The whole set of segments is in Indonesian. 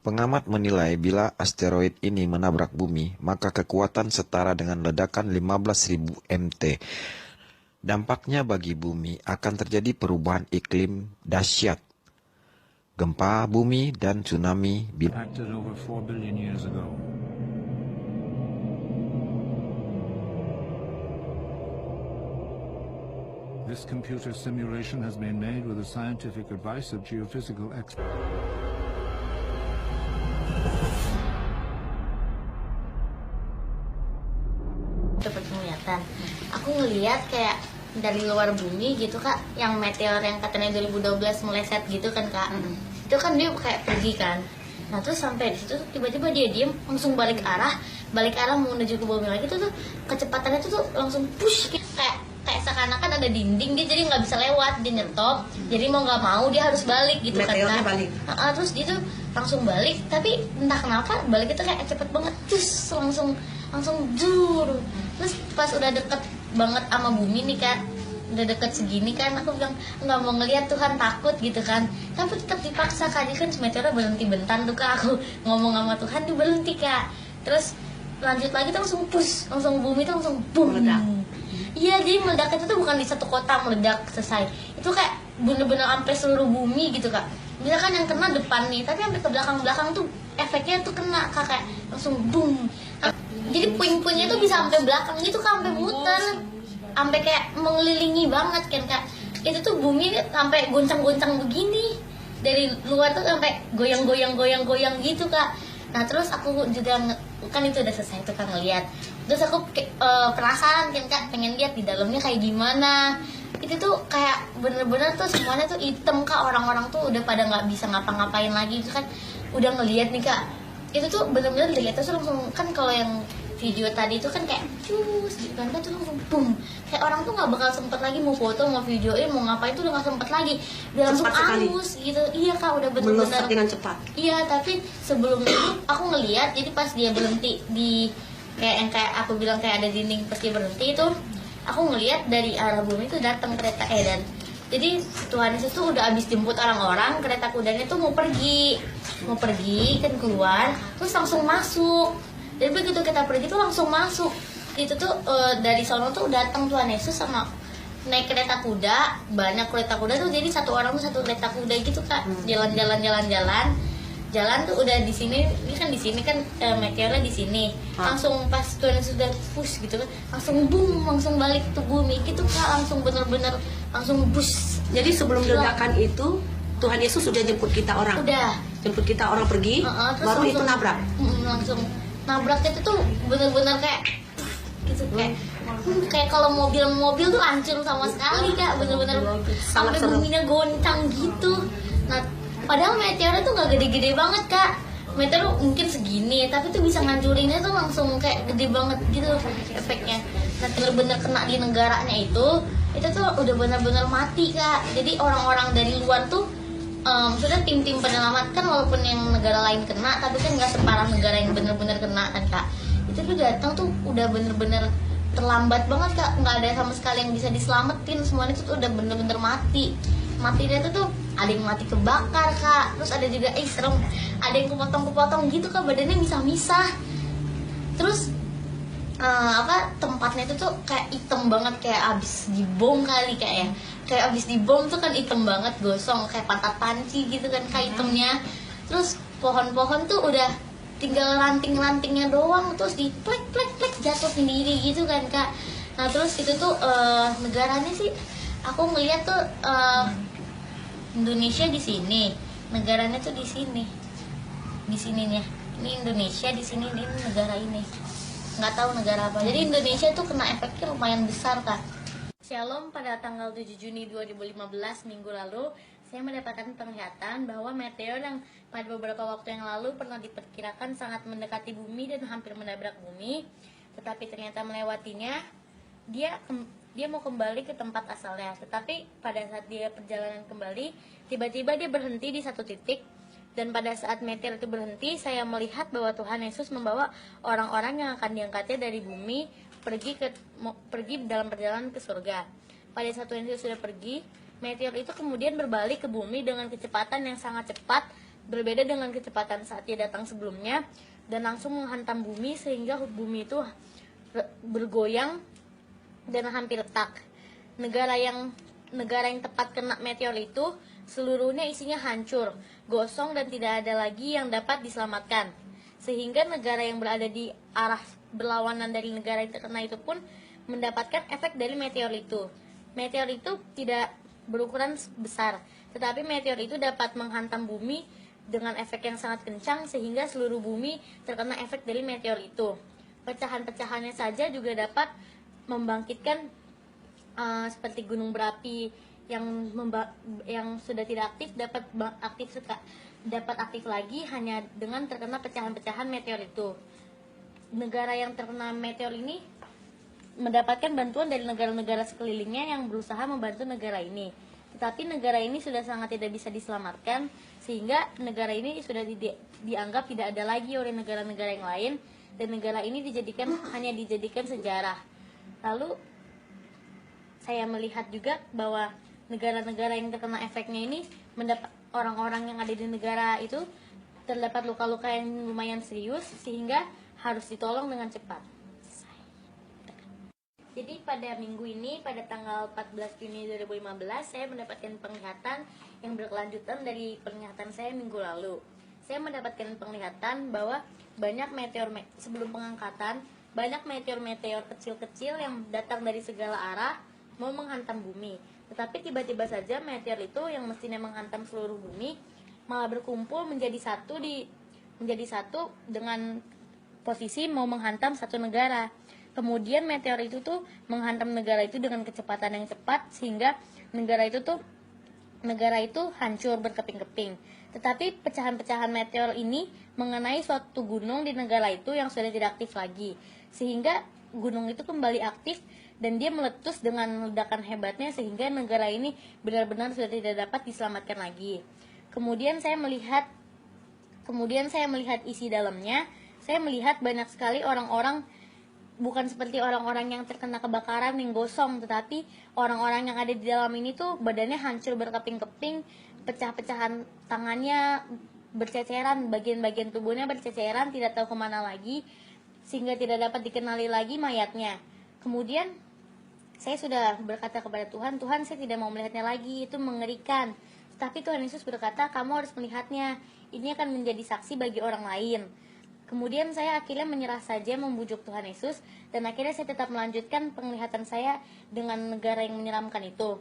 Pengamat menilai bila asteroid ini menabrak bumi, maka kekuatan setara dengan ledakan 15.000 MT. Dampaknya bagi bumi akan terjadi perubahan iklim dahsyat, gempa bumi dan tsunami bila Acted over 4 billion years ago. This computer simulation has been made with the scientific advice of geophysical experts. Dapat penglihatan. Aku ngelihat kayak dari luar bumi gitu Kak, yang meteor yang katanya 2012 meleset gitu kan Kak. Itu kan dia kayak pergi kan. Nah terus sampai di situ tiba-tiba dia diem, langsung balik arah mau menuju ke bumi lagi tuh kecepatannya tuh langsung push kayak seakan-akan ada dinding, dia jadi nggak bisa lewat, dia nyetop, jadi mau nggak mau dia harus balik gitu kan meteornya Kak. balik. Terus dia tuh langsung balik, tapi entah kenapa balik itu kayak cepet banget, terus langsung jur. Terus pas udah deket banget sama bumi nih Kak, udah deket segini kan, aku bilang nggak mau ngeliat Tuhan, takut gitu kan, tapi tetap dipaksa Kak. Jadi kan meteornya berhenti bentar tuh Kak, aku ngomong sama Tuhan dia berhenti Kak. Terus lanjut lagi tuh langsung push, langsung bumi tuh langsung boom. Meledak. Iya, jadi meledaknya itu bukan di satu kota meledak selesai. Itu kayak bener-bener sampai seluruh bumi gitu Kak. Misalkan yang kena depan nih, tapi sampai ke belakang-belakang tuh efeknya tuh kena Kak, kayak langsung boom. Jadi puing-puingnya tuh bisa sampai belakang gitu Kak, sampai muter. Sampai kayak mengelilingi banget kan Kak. Itu tuh bumi sampai goncang-goncang begini. Dari luar tuh sampai goyang-goyang gitu Kak. Nah terus aku juga kan itu udah selesai tuh kan ngeliat. Terus aku penasaran kan Kak, pengen lihat di dalamnya kayak gimana. Itu tuh kayak bener-bener tuh semuanya tuh hitam Kak, orang-orang tuh udah pada nggak bisa ngapa-ngapain lagi itu kan. Udah ngeliat nih Kak, itu tuh bener-bener lihat terus langsung kan, kalau yang video tadi itu kan kayak cus gitu kan tuh langsung boom, kayak orang tuh nggak bakal sempet lagi mau foto, mau videoin, mau ngapain tuh udah nggak sempet lagi, udah langsung angus gitu. Iya Kak, udah bener-bener Melesat dengan cepat. Iya, tapi sebelum itu aku ngeliat, jadi pas dia berhenti di kayak yang kayak aku bilang kayak ada dinding, pas dia berhenti itu aku ngeliat dari arah bumi itu datang kereta dan jadi Tuhan Yesus tuh udah habis jemput orang-orang, kereta kudanya tuh mau pergi kan keluar, terus langsung masuk. Dan begitu kita pergi tuh langsung masuk. Itu tuh dari sono tuh datang Tuhan Yesus sama naik kereta kuda, banyak kereta kuda tuh, jadi satu orang tuh satu kereta kuda gitu Kak. Jalan tuh udah di sini, ini kan di sini kan meteornya di sini. Langsung pas Tuhan Yesus udah push gitu kan, langsung boom, langsung balik ke bumi gitu Kak, langsung bener-bener langsung push. Jadi sebelum ledakan itu Tuhan Yesus sudah jemput kita orang. Udah Jemput kita orang pergi, terus baru langsung, itu nabrak. Langsung nabrak itu tuh bener-bener kayak gitu kayak kalau mobil tuh hancur sama sekali Kak, bener-bener sampai buminya goncang gitu. Nah padahal meteornya tuh nggak gede-gede banget Kak, meteor mungkin segini, tapi tuh bisa ngancurinnya tuh langsung kayak gede banget gitu efeknya. Nah bener-bener kena di negaranya itu tuh udah bener-bener mati Kak. Jadi orang-orang dari luar tuh sudah tim-tim penyelamat kan, walaupun yang negara lain kena, tapi kan nggak separah negara yang bener-bener kena kan Kak. Itu tuh datang tuh udah bener-bener terlambat banget Kak, nggak ada sama sekali yang bisa diselamatin, semuanya tuh udah bener-bener mati. Matinya tuh ada yang mati kebakar Kak, terus ada juga serem, ada yang kepotong-kepotong gitu Kak, badannya misah-misah. Terus tempatnya itu tuh kayak hitam banget, kayak abis dibom kali Kak ya. Kayak abis dibom tuh kan hitam banget, gosong kayak pantat panci gitu kan Kak hitamnya. Terus pohon-pohon tuh udah tinggal ranting-rantingnya doang, terus di plek jatuh sendiri gitu kan Kak. Nah terus itu tuh negaranya sih aku ngeliat tuh Indonesia di sini, negaranya tuh di sini nih. Ini Indonesia, di sini ini negara ini. Nggak tahu negara apa. Jadi Indonesia tuh kena efeknya lumayan besar Kak. Shalom, pada tanggal 7 Juni 2015 minggu lalu saya mendapatkan penglihatan bahwa meteor yang pada beberapa waktu yang lalu pernah diperkirakan sangat mendekati bumi dan hampir menabrak bumi, tetapi ternyata melewatinya, dia mau kembali ke tempat asalnya. Tetapi pada saat dia perjalanan kembali, tiba-tiba dia berhenti di satu titik. Dan pada saat meteor itu berhenti, saya melihat bahwa Tuhan Yesus membawa orang-orang yang akan diangkatnya dari bumi pergi dalam perjalanan ke surga. Pada saat Tuhan Yesus sudah pergi, meteor itu kemudian berbalik ke bumi dengan kecepatan yang sangat cepat berbeda dengan kecepatan saat dia datang sebelumnya dan langsung menghantam bumi sehingga bumi itu bergoyang dan hampir retak. Negara yang tepat kena meteor itu seluruhnya isinya hancur, gosong dan tidak ada lagi yang dapat diselamatkan. Sehingga negara yang berada di arah berlawanan dari negara yang terkena itu pun mendapatkan efek dari meteor itu. Meteor itu tidak berukuran besar, tetapi meteor itu dapat menghantam bumi dengan efek yang sangat kencang sehingga seluruh bumi terkena efek dari meteor itu. Pecahan-pecahannya saja juga dapat membangkitkan seperti gunung berapi yang sudah tidak aktif dapat aktif lagi hanya dengan terkena pecahan-pecahan meteor itu. Negara yang terkena meteor ini mendapatkan bantuan dari negara-negara sekelilingnya yang berusaha membantu negara ini. Tetapi negara ini sudah sangat tidak bisa diselamatkan sehingga negara ini sudah dianggap tidak ada lagi oleh negara-negara yang lain dan negara ini hanya dijadikan sejarah. Lalu saya melihat juga bahwa negara-negara yang terkena efeknya ini mendapat orang-orang yang ada di negara itu terdapat luka-luka yang lumayan serius sehingga harus ditolong dengan cepat. Jadi pada minggu ini, pada tanggal 14 Juni 2015, saya mendapatkan penglihatan yang berkelanjutan dari penglihatan saya minggu lalu. Saya mendapatkan penglihatan bahwa banyak sebelum pengangkatan, banyak meteor-meteor kecil-kecil yang datang dari segala arah mau menghantam bumi. Tetapi tiba-tiba saja meteor itu yang mestinya menghantam seluruh bumi malah berkumpul menjadi satu dengan posisi mau menghantam satu negara. Kemudian meteor itu tuh menghantam negara itu dengan kecepatan yang cepat sehingga negara itu hancur berkeping-keping. Tetapi pecahan-pecahan meteor ini mengenai suatu gunung di negara itu yang sudah tidak aktif lagi. Sehingga gunung itu kembali aktif dan dia meletus dengan ledakan hebatnya sehingga negara ini benar-benar sudah tidak dapat diselamatkan lagi. Kemudian saya melihat isi dalamnya. Saya melihat banyak sekali orang-orang, bukan seperti orang-orang yang terkena kebakaran yang gosong, tetapi orang-orang yang ada di dalam ini tuh badannya hancur berkeping-keping, pecah-pecahan tangannya berceceran, bagian-bagian tubuhnya berceceran, tidak tahu kemana lagi, sehingga tidak dapat dikenali lagi mayatnya. Kemudian saya sudah berkata kepada Tuhan, Tuhan saya tidak mau melihatnya lagi, itu mengerikan. Tapi Tuhan Yesus berkata, kamu harus melihatnya, ini akan menjadi saksi bagi orang lain. Kemudian saya akhirnya menyerah saja membujuk Tuhan Yesus dan akhirnya saya tetap melanjutkan penglihatan saya dengan negara yang menyeramkan itu.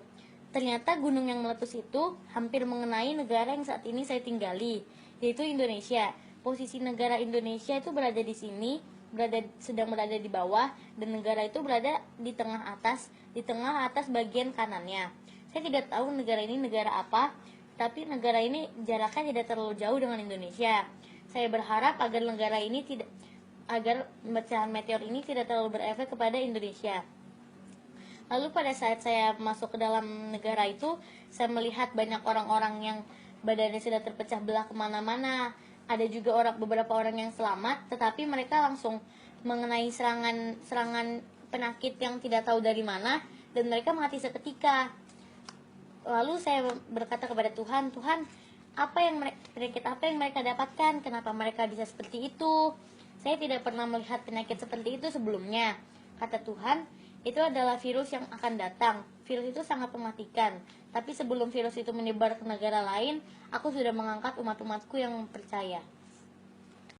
Ternyata gunung yang meletus itu hampir mengenai negara yang saat ini saya tinggali, yaitu Indonesia. Posisi negara Indonesia itu berada di sini, sedang berada di bawah dan negara itu berada di tengah atas bagian kanannya. Saya tidak tahu negara ini negara apa, tapi negara ini jaraknya tidak terlalu jauh dengan Indonesia. Saya berharap agar pecahan meteor ini tidak terlalu berefek kepada Indonesia. Lalu pada saat saya masuk ke dalam negara itu, saya melihat banyak orang-orang yang badannya sudah terpecah belah kemana-mana. Ada juga beberapa orang yang selamat, tetapi mereka langsung mengenai serangan penyakit yang tidak tahu dari mana, dan mereka mati seketika. Lalu saya berkata kepada Tuhan, penyakit apa yang mereka dapatkan? Kenapa mereka bisa seperti itu? Saya tidak pernah melihat penyakit seperti itu sebelumnya. Kata Tuhan, itu adalah virus yang akan datang. Virus itu sangat mematikan. Tapi sebelum virus itu menyebar ke negara lain, aku sudah mengangkat umat-umatku yang percaya.